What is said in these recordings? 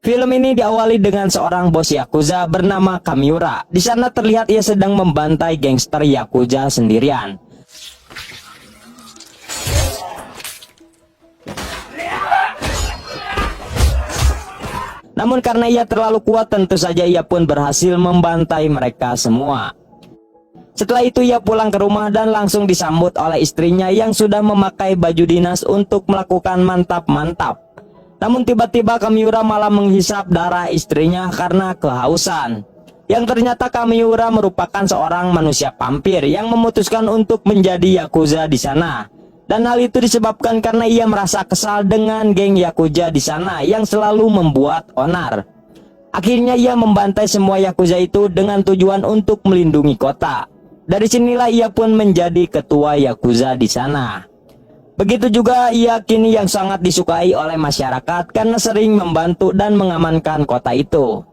Film ini diawali dengan seorang bos Yakuza bernama Kamiura. Di sana terlihat ia sedang membantai gangster Yakuza sendirian. Namun karena ia terlalu kuat, tentu saja ia pun berhasil membantai mereka semua. Setelah itu ia pulang ke rumah dan langsung disambut oleh istrinya yang sudah memakai baju dinas untuk melakukan mantap-mantap. Namun tiba-tiba Kamiura malah menghisap darah istrinya karena kehausan. Yang ternyata Kamiura merupakan seorang manusia vampir yang memutuskan untuk menjadi Yakuza di sana. Dan hal itu disebabkan karena ia merasa kesal dengan geng Yakuza di sana yang selalu membuat onar. Akhirnya ia membantai semua Yakuza itu dengan tujuan untuk melindungi kota. Dari sinilah ia pun menjadi ketua Yakuza di sana. Begitu juga ia kini yang sangat disukai oleh masyarakat karena sering membantu dan mengamankan kota itu.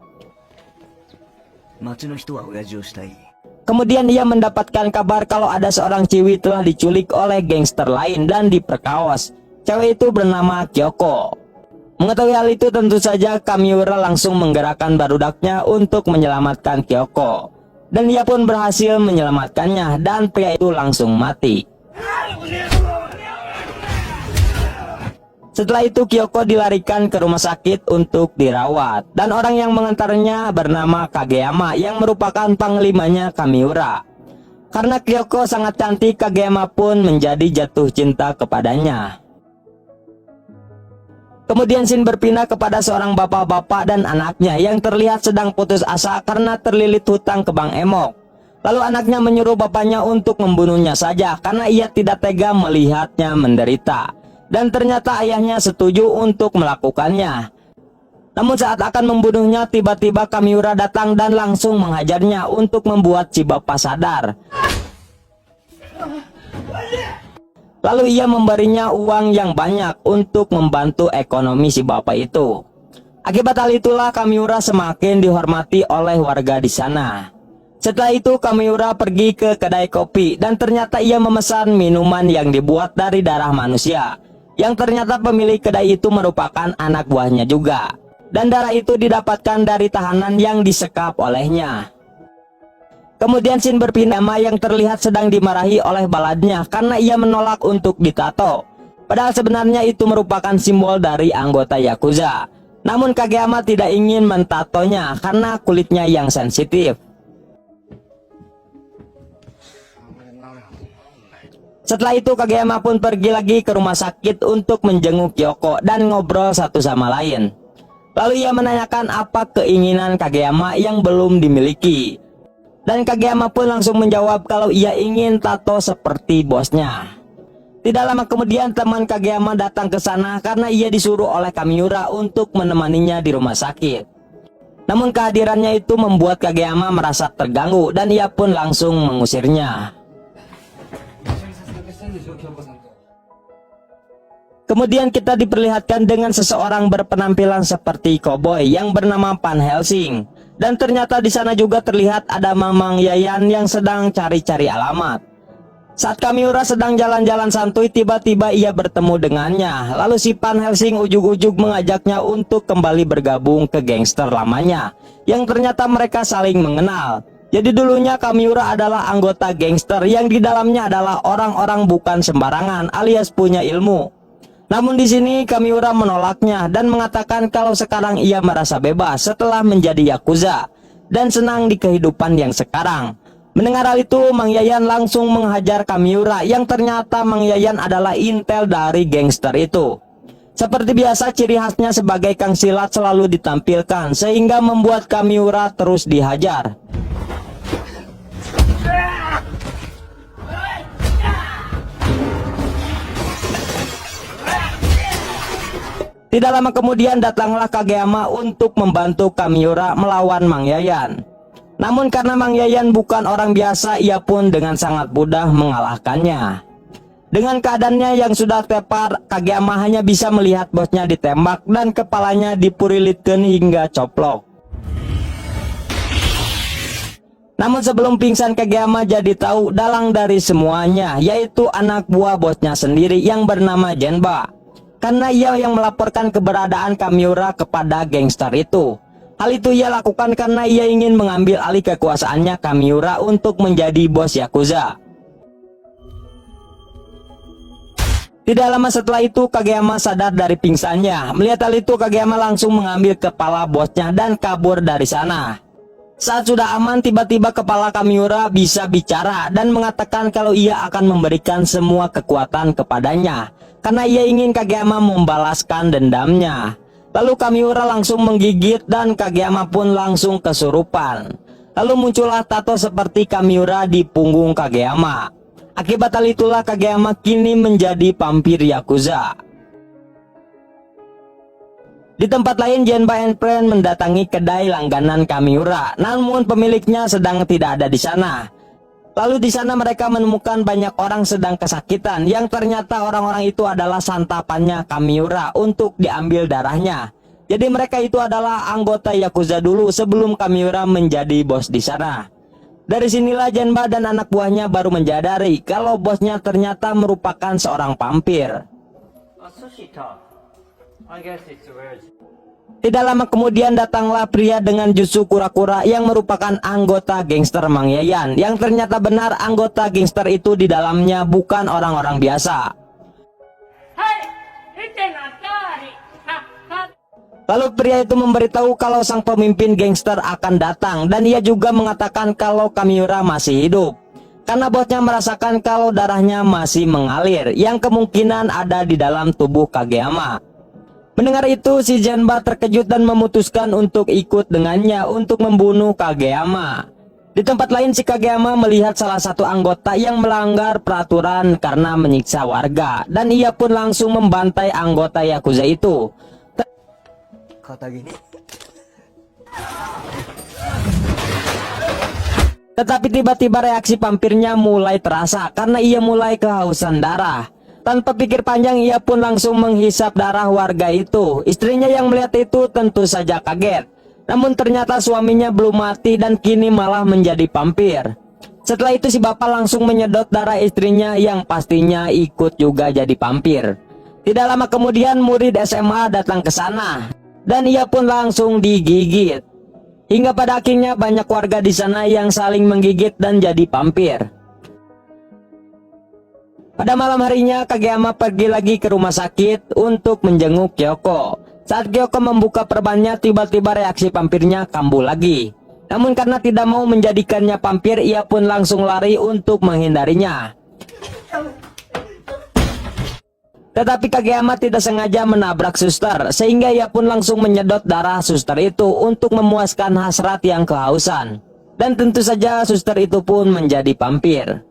Kemudian ia mendapatkan kabar kalau ada seorang cewek telah diculik oleh gangster lain dan diperkaos. Cewek itu bernama Kyoko. Mengetahui hal itu, tentu saja Kamiura langsung menggerakkan barudaknya untuk menyelamatkan Kyoko. Dan ia pun berhasil menyelamatkannya dan pria itu langsung mati. Setelah itu Kyoko dilarikan ke rumah sakit untuk dirawat. Dan orang yang mengantarnya bernama Kageyama yang merupakan panglimanya Kamiura. Karena Kyoko sangat cantik, Kageyama pun menjadi jatuh cinta kepadanya. Kemudian scene berpindah kepada seorang bapak-bapak dan anaknya yang terlihat sedang putus asa karena terlilit hutang ke Bang Emok. Lalu anaknya menyuruh bapaknya untuk membunuhnya saja karena ia tidak tega melihatnya menderita. Dan ternyata ayahnya setuju untuk melakukannya. Namun saat akan membunuhnya, tiba-tiba Kamiura datang dan langsung menghajarnya untuk membuat si bapak sadar. Lalu ia memberinya uang yang banyak untuk membantu ekonomi si bapak itu. Akibat hal itulah Kamiura semakin dihormati oleh warga di sana. Setelah itu Kamiura pergi ke kedai kopi dan ternyata ia memesan minuman yang dibuat dari darah manusia. Yang ternyata pemilik kedai itu merupakan anak buahnya juga. Dan darah itu didapatkan dari tahanan yang disekap olehnya. Kemudian scene berpindah yang terlihat sedang dimarahi oleh baladnya karena ia menolak untuk ditato. Padahal sebenarnya itu merupakan simbol dari anggota Yakuza. Namun Kageyama tidak ingin mentatonya karena kulitnya yang sensitif. Setelah itu Kageyama pun pergi lagi ke rumah sakit untuk menjenguk Kyoko dan ngobrol satu sama lain. Lalu ia menanyakan apa keinginan Kageyama yang belum dimiliki. Dan Kageyama pun langsung menjawab kalau ia ingin tato seperti bosnya. Tidak lama kemudian teman Kageyama datang ke sana karena ia disuruh oleh Kamiura untuk menemaninya di rumah sakit. Namun kehadirannya itu membuat Kageyama merasa terganggu dan ia pun langsung mengusirnya. Kemudian kita diperlihatkan dengan seseorang berpenampilan seperti koboi yang bernama Van Helsing. Dan ternyata di sana juga terlihat ada Mamang Yayan yang sedang cari-cari alamat. Saat Kamiura sedang jalan-jalan santuy, tiba-tiba ia bertemu dengannya. Lalu si Van Helsing ujug-ujug mengajaknya untuk kembali bergabung ke gangster lamanya, yang ternyata mereka saling mengenal. Jadi dulunya Kamiura adalah anggota gangster yang di dalamnya adalah orang-orang bukan sembarangan alias punya ilmu. Namun di sini Kamiura menolaknya dan mengatakan kalau sekarang ia merasa bebas setelah menjadi Yakuza dan senang di kehidupan yang sekarang. Mendengar hal itu, Mang Yayan langsung menghajar Kamiura yang ternyata Mang Yayan adalah intel dari gangster itu. Seperti biasa, ciri khasnya sebagai kang silat selalu ditampilkan sehingga membuat Kamiura terus dihajar. Tidak lama kemudian datanglah Kageyama untuk membantu Kamiura melawan Mang Yayan. Namun karena Mang Yayan bukan orang biasa, ia pun dengan sangat mudah mengalahkannya. Dengan keadaannya yang sudah tepar, Kageyama hanya bisa melihat bosnya ditembak dan kepalanya dipurilitkeun hingga coplok. Namun sebelum pingsan, Kageyama jadi tahu dalang dari semuanya, yaitu anak buah bosnya sendiri yang bernama Genba. karena ia yang melaporkan keberadaan Kamiura kepada gangster itu. Hal itu ia lakukan karena ia ingin mengambil alih kekuasaannya Kamiura untuk menjadi bos Yakuza. Tidak lama setelah itu Kageyama sadar dari pingsannya. Melihat hal itu Kageyama langsung mengambil kepala bosnya dan kabur dari sana. Saat sudah aman, tiba-tiba kepala Kamiura bisa bicara dan mengatakan kalau ia akan memberikan semua kekuatan kepadanya karena ia ingin Kageyama membalaskan dendamnya. Lalu Kamiura langsung menggigit dan Kageyama pun langsung kesurupan. Lalu muncullah tato seperti Kamiura di punggung Kageyama. Akibat hal itulah Kageyama kini menjadi vampir Yakuza. Di tempat lain, Genba and Friend mendatangi kedai langganan Kamiura, namun pemiliknya sedang tidak ada di sana. Lalu di sana mereka menemukan banyak orang sedang kesakitan, yang ternyata orang-orang itu adalah santapannya Kamiura untuk diambil darahnya. Jadi mereka itu adalah anggota Yakuza dulu sebelum Kamiura menjadi bos di sana. Dari sinilah Genba dan anak buahnya baru menjadari kalau bosnya ternyata merupakan seorang vampir. Tidak lama kemudian datanglah pria dengan jutsu kura-kura yang merupakan anggota gangster Mang Yayan, yang ternyata benar anggota gangster itu di dalamnya bukan orang-orang biasa. Lalu pria itu memberitahu kalau sang pemimpin gangster akan datang dan ia juga mengatakan kalau Kamiura masih hidup. Karena bosnya merasakan kalau darahnya masih mengalir yang kemungkinan ada di dalam tubuh Kageyama. Mendengar itu si Genba terkejut dan memutuskan untuk ikut dengannya untuk membunuh Kageyama. Di tempat lain si Kageyama melihat salah satu anggota yang melanggar peraturan karena menyiksa warga dan ia pun langsung membantai anggota Yakuza itu. Tetapi tiba-tiba reaksi vampirnya mulai terasa karena ia mulai kehausan darah. Tanpa pikir panjang ia pun langsung menghisap darah warga itu. Istrinya yang melihat itu tentu saja kaget. Namun ternyata suaminya belum mati dan kini malah menjadi vampir. Setelah itu si bapak langsung menyedot darah istrinya yang pastinya ikut juga jadi vampir. Tidak lama kemudian murid SMA datang ke sana dan ia pun langsung digigit. Hingga pada akhirnya banyak warga di sana yang saling menggigit dan jadi vampir. Pada malam harinya Kageyama pergi lagi ke rumah sakit untuk menjenguk Kyoko. Saat Kyoko membuka perbannya, tiba-tiba reaksi vampirnya kambuh lagi. Namun karena tidak mau menjadikannya vampir, ia pun langsung lari untuk menghindarinya. Tetapi Kageyama tidak sengaja menabrak suster, sehingga ia pun langsung menyedot darah suster itu untuk memuaskan hasrat yang kehausan. Dan tentu saja suster itu pun menjadi vampir.